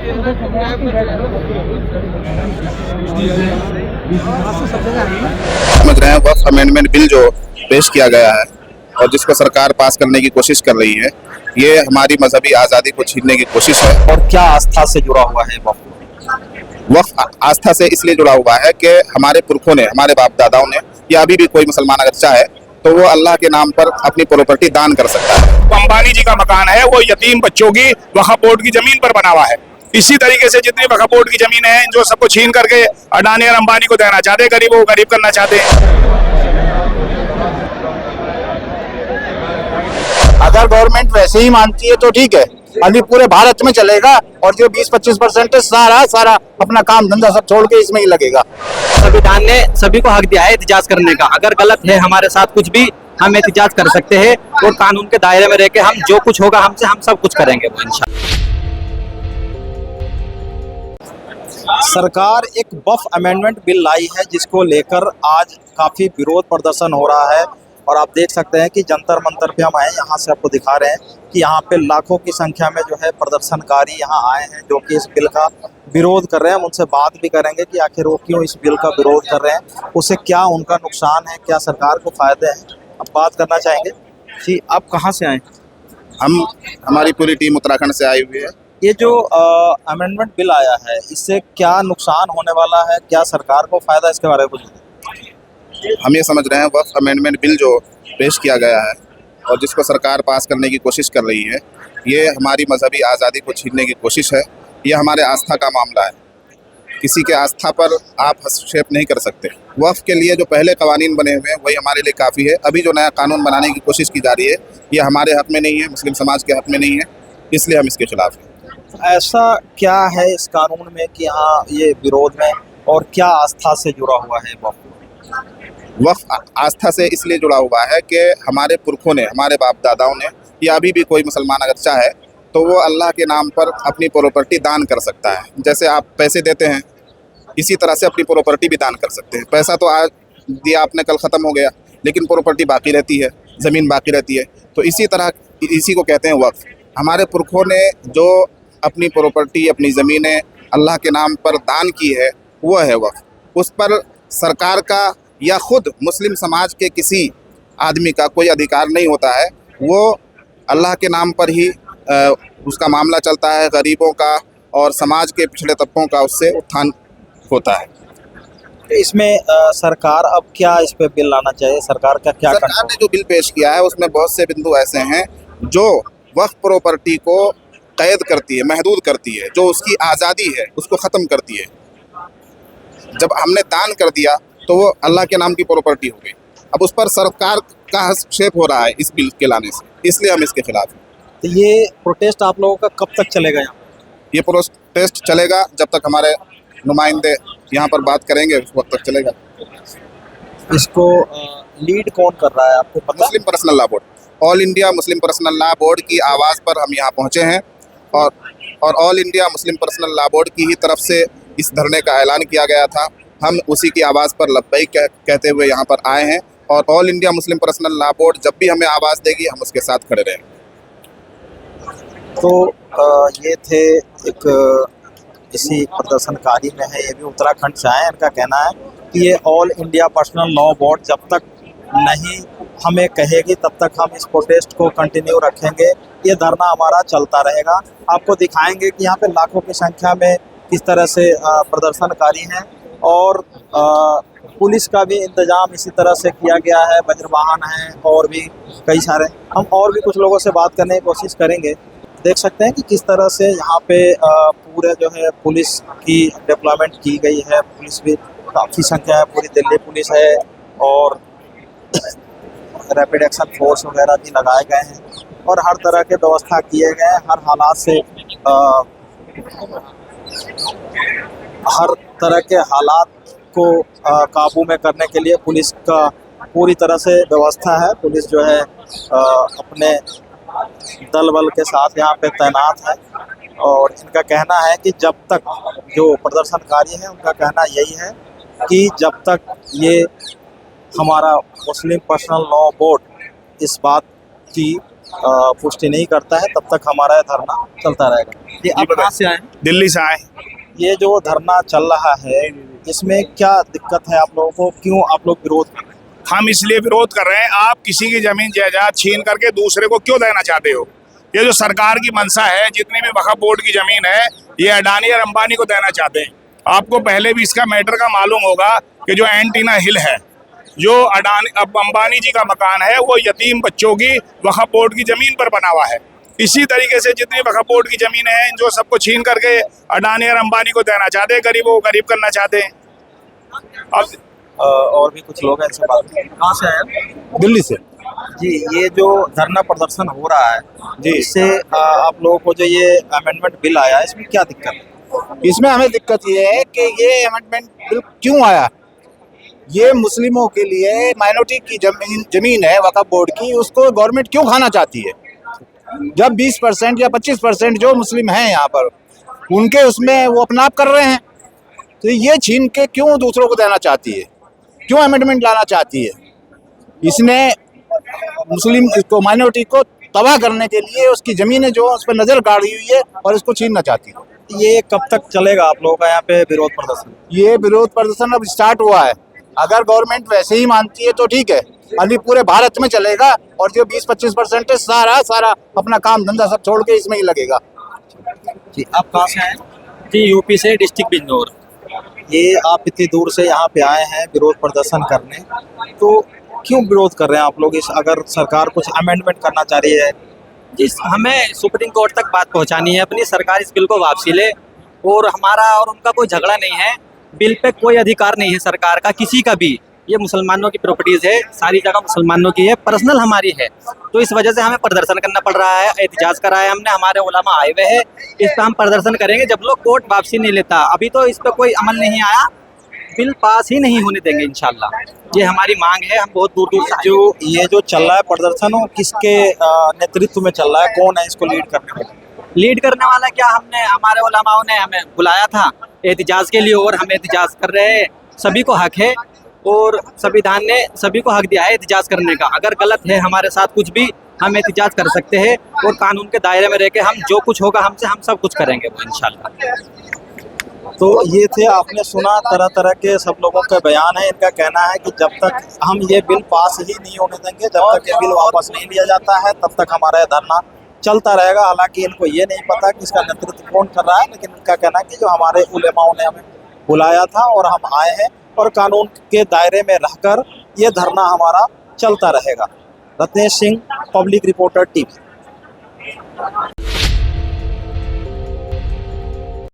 समझ रहे हैं वक्फ अमेंडमेंट बिल जो पेश किया गया है और जिसको सरकार पास करने की कोशिश कर रही है, ये हमारी मजहबी आज़ादी को छीनने की कोशिश है। और क्या आस्था से जुड़ा हुआ है वक्फ? वक्फ आस्था से इसलिए जुड़ा हुआ है कि हमारे पुरखों ने, हमारे बाप दादाओं ने, या अभी भी कोई मुसलमान अगर चाहे तो वो अल्लाह के नाम पर अपनी प्रॉपर्टी दान कर सकता है। अंबानी जी का मकान है, वो यतीम बच्चों की वक्फ बोर्ड की जमीन पर बना हुआ है। इसी तरीके से जितनी वक्फ बोर्ड की जमीन है, जो सबको छीन करके अडानी और अंबानी को देना चाहते हैं, गरीबों को गरीब करना चाहते हैं। अगर गवर्नमेंट वैसे ही मानती है तो ठीक है, अभी पूरे भारत में चलेगा और जो 20-25% है सारा अपना काम धंधा सब छोड़ के इसमें ही लगेगा। संविधान ने सभी को हक दिया है एहतिजाज करने का। अगर गलत है हमारे साथ कुछ भी, हम एहतिजाज कर सकते हैं और कानून के दायरे में रह के हम जो कुछ होगा हमसे, हम सब कुछ करेंगे वो इंशाल्लाह। सरकार एक वक्फ अमेंडमेंट बिल लाई है जिसको लेकर आज काफी विरोध प्रदर्शन हो रहा है और आप देख सकते हैं कि जंतर मंतर पे हम आए, यहाँ से आपको दिखा रहे हैं कि यहाँ पे लाखों की संख्या में जो है प्रदर्शनकारी यहाँ आए हैं जो कि इस बिल का विरोध कर रहे हैं। हम उनसे बात भी करेंगे कि आखिर वो क्यों इस बिल का विरोध कर रहे हैं, उससे क्या उनका नुकसान है, क्या सरकार को फायदे हैं। अब बात करना चाहेंगे जी, आप कहाँ से आए? हमारी पूरी टीम उत्तराखंड से आई हुई है। ये जो अमेंडमेंट बिल आया है, इससे क्या नुकसान होने वाला है, क्या सरकार को फायदा, इसके बारे में कुछ? हम ये समझ रहे हैं वक्फ अमेंडमेंट बिल जो पेश किया गया है और जिसको सरकार पास करने की कोशिश कर रही है, ये हमारी मजहबी आज़ादी को छीनने की कोशिश है। ये हमारे आस्था का मामला है, किसी के आस्था पर आप हस्तक्षेप नहीं कर सकते। वक्फ के लिए जो पहले कवानीन बने हुए हैं वही हमारे लिए काफ़ी है। अभी जो नया कानून बनाने की कोशिश की जा रही है, ये हमारे हक में नहीं है, मुस्लिम समाज के हक में नहीं है, इसलिए हम इसके खिलाफ हैं। ऐसा क्या है इस कानून में कि हाँ ये विरोध में, और क्या आस्था से जुड़ा हुआ है वक्फ? वक्फ आस्था से इसलिए जुड़ा हुआ है कि हमारे पुरखों ने, हमारे बाप दादाओं ने, या अभी भी कोई मुसलमान अगर चाहे तो वो अल्लाह के नाम पर अपनी प्रॉपर्टी दान कर सकता है। जैसे आप पैसे देते हैं, इसी तरह से अपनी प्रॉपर्टी भी दान कर सकते हैं। पैसा तो आज दिया आपने, कल ख़त्म हो गया, लेकिन प्रॉपर्टी बाकी रहती है, ज़मीन बाकी रहती है। तो इसी तरह इसी को कहते हैं वक्फ। हमारे पुरखों ने जो अपनी प्रॉपर्टी, अपनी ज़मीनें अल्लाह के नाम पर दान की है, वो है वक्फ। उस पर सरकार का या ख़ुद मुस्लिम समाज के किसी आदमी का कोई अधिकार नहीं होता है। वो अल्लाह के नाम पर ही उसका मामला चलता है। गरीबों का और समाज के पिछड़े तबकों का उससे उत्थान होता है। इसमें सरकार अब क्या इस पे बिल लाना चाहिए, सरकार का क्या? सरकार ने जो बिल पेश किया है उसमें बहुत से बिंदु ऐसे हैं जो वक्फ प्रॉपर्टी को कैद करती है, महदूद करती है, जो उसकी आज़ादी है उसको ख़त्म करती है। जब हमने दान कर दिया तो वो अल्लाह के नाम की प्रॉपर्टी हो गई। अब उस पर सरकार का हस्तक्षेप हो रहा है इस बिल के लाने से, इसलिए हम इसके खिलाफ हैं। तो ये प्रोटेस्ट आप लोगों का कब तक चलेगा? यहाँ ये प्रोटेस्ट चलेगा जब तक हमारे नुमाइंदे यहाँ पर बात करेंगे, उस वक्त तक चलेगा। इसको लीड कौन कर रहा है, आपको पता? Muslim personal law board, all India Muslim personal law board की आवाज़ पर हम यहाँ पहुँचे हैं और all India Muslim personal law board की ही तरफ से इस धरने का ऐलान किया गया था। हम उसी की आवाज़ पर लब्बैक कहते हुए यहाँ पर आए हैं और all India Muslim personal law board जब भी हमें आवाज़ देगी हम उसके साथ खड़े रहेंगे। तो ये थे एक इसी प्रदर्शनकारी में है, ये भी उत्तराखंड से आए। इनका कहना है कि ये all India personal law board जब तक नहीं हमें कहेगी तब तक हम इस प्रोटेस्ट को कंटिन्यू रखेंगे, ये धरना हमारा चलता रहेगा। आपको दिखाएंगे कि यहाँ पे लाखों की संख्या में किस तरह से प्रदर्शनकारी हैं और पुलिस का भी इंतजाम इसी तरह से किया गया है, वज्रवाहन हैं और भी कई सारे। हम और भी कुछ लोगों से बात करने की कोशिश करेंगे। देख सकते हैं कि किस तरह से यहाँ पे पूरे जो है पुलिस की डिप्लॉयमेंट की गई है। पुलिस भी काफ़ी संख्या है, पूरी दिल्ली पुलिस है और रैपिड एक्शन फोर्स वगैरह भी लगाए गए हैं और हर तरह के व्यवस्था किए गए हैं। हर हालात से हर तरह के हालात को काबू में करने के लिए पुलिस का पूरी तरह से व्यवस्था है। पुलिस जो है अपने दल बल के साथ यहाँ पे तैनात है और इनका कहना है कि जब तक जो प्रदर्शनकारी हैं उनका कहना यही है कि जब तक ये हमारा मुस्लिम पर्सनल लॉ बोर्ड इस बात की पुष्टि नहीं करता है तब तक हमारा ये धरना चलता रहेगा। ये आप कहाँ से आए हैं? दिल्ली से आए। ये जो धरना चल रहा है इसमें क्या दिक्कत है आप लोगों को, क्यों आप लोग विरोध कर रहे हैं? हम इसलिए विरोध कर रहे हैं, आप किसी की जमीन जायदाद छीन करके दूसरे को क्यों देना चाहते हो? ये जो सरकार की मंशा है, जितनी भी वक्फ बोर्ड की जमीन है, ये अडानी और अंबानी को देना चाहते हैं। आपको पहले भी इसका मैटर का मालूम होगा कि जो एंटीना हिल है, जो अंबानी जी का मकान है, वो यतीम बच्चों की वक्फ बोर्ड की जमीन पर बना हुआ है। इसी तरीके से जितनी वक्फ बोर्ड की जमीन है, जो सबको छीन करके अडानी और अंबानी को देना चाहते हैं, गरीबों को गरीब करना चाहते हैं। अब और भी कुछ लोग हैं इनसे बात करें। कहाँ से आए? दिल्ली से। जी, ये जो धरना प्रदर्शन हो रहा है जी। इससे आप लोगों को जो ये अमेंडमेंट बिल आया है इसमें क्या दिक्कत है? इसमें हमें दिक्कत ये है कि ये अमेंडमेंट बिल क्यों आया। ये मुस्लिमों के लिए माइनॉरिटी की जमीन है वक्फ बोर्ड की, उसको गवर्नमेंट क्यों खाना चाहती है? जब 20% या 25% जो मुस्लिम हैं यहाँ पर उनके उसमें वो अपना आप कर रहे हैं, तो ये छीन के क्यों दूसरों को देना चाहती है? क्यों अमेंडमेंट लाना चाहती है? इसने मुस्लिम को माइनॉरिटी को तबाह करने के लिए उसकी जमीनें जो उस पर नजर गाड़ी हुई है और इसको छीनना चाहती है। ये कब तक चलेगा आप लोगों का यहाँ पे विरोध प्रदर्शन? ये विरोध प्रदर्शन अब स्टार्ट हुआ है। अगर गवर्नमेंट वैसे ही मानती है तो ठीक है, अभी पूरे भारत में चलेगा और जो 20-25% है सारा अपना काम धंधा सब छोड़ के इसमें ही लगेगा। जी, आप कहाँ से आए? जी यूपी से, डिस्ट्रिक्ट बिजनौर। ये आप इतनी दूर से यहाँ पे आए हैं विरोध प्रदर्शन करने, तो क्यों विरोध कर रहे हैं आप लोग? इस अगर सरकार कुछ अमेंडमेंट करना चाह रही है, जिस हमें सुप्रीम कोर्ट तक बात पहुंचानी है अपनी, सरकार इस बिल को वापसी ले। और हमारा और उनका कोई झगड़ा नहीं है, बिल पे कोई अधिकार नहीं है सरकार का, किसी का भी। ये मुसलमानों की प्रॉपर्टीज है, सारी जगह मुसलमानों की है, पर्सनल हमारी है। तो इस वजह से हमें प्रदर्शन करना पड़ रहा है, एहतिजाज करा है हमने, हमारे उलमा आए हुए हैं। इस पर हम प्रदर्शन करेंगे जब लोग कोर्ट वापसी नहीं लेता। अभी तो इस पर कोई अमल नहीं आया, बिल पास ही नहीं होने देंगे इंशाल्लाह। ये हमारी मांग है, हम बहुत दूर दूर से आए। जो ये जो चल रहा है प्रदर्शन वो किसके नेतृत्व में चल रहा है? कौन है इसको लीड करने वाला? लीड करने वाला क्या, हमने हमारे उलमाओं ने हमें बुलाया था एहतिजाज के लिए और हम एहतिजाज कर रहे हैं। सभी को हक है और संविधान ने सभी को हक दिया है एहतिजाज करने का। अगर गलत है हमारे साथ कुछ भी, हम एहतिजाज कर सकते हैं और कानून के दायरे में रह के हम जो कुछ होगा हमसे, हम सब कुछ करेंगे वो इंशाल्लाह। तो ये थे, आपने सुना तरह तरह के सब लोगों का बयान है। इनका कहना है कि जब तक हम ये बिल पास ही नहीं होने देंगे, जब तक ये बिल वापस नहीं लिया जाता है, तब तक हमारा ये धरना चलता रहेगा। हालांकि इनको ये नहीं पता कि इसका नेतृत्व कौन कर रहा है, लेकिन इनका कहना है कि जो हमारे उलेमाओं ने हमें बुलाया था और हम आए हैं और कानून के दायरे में रहकर ये धरना हमारा चलता रहेगा। Ratnesh Singh, public reporter, TV.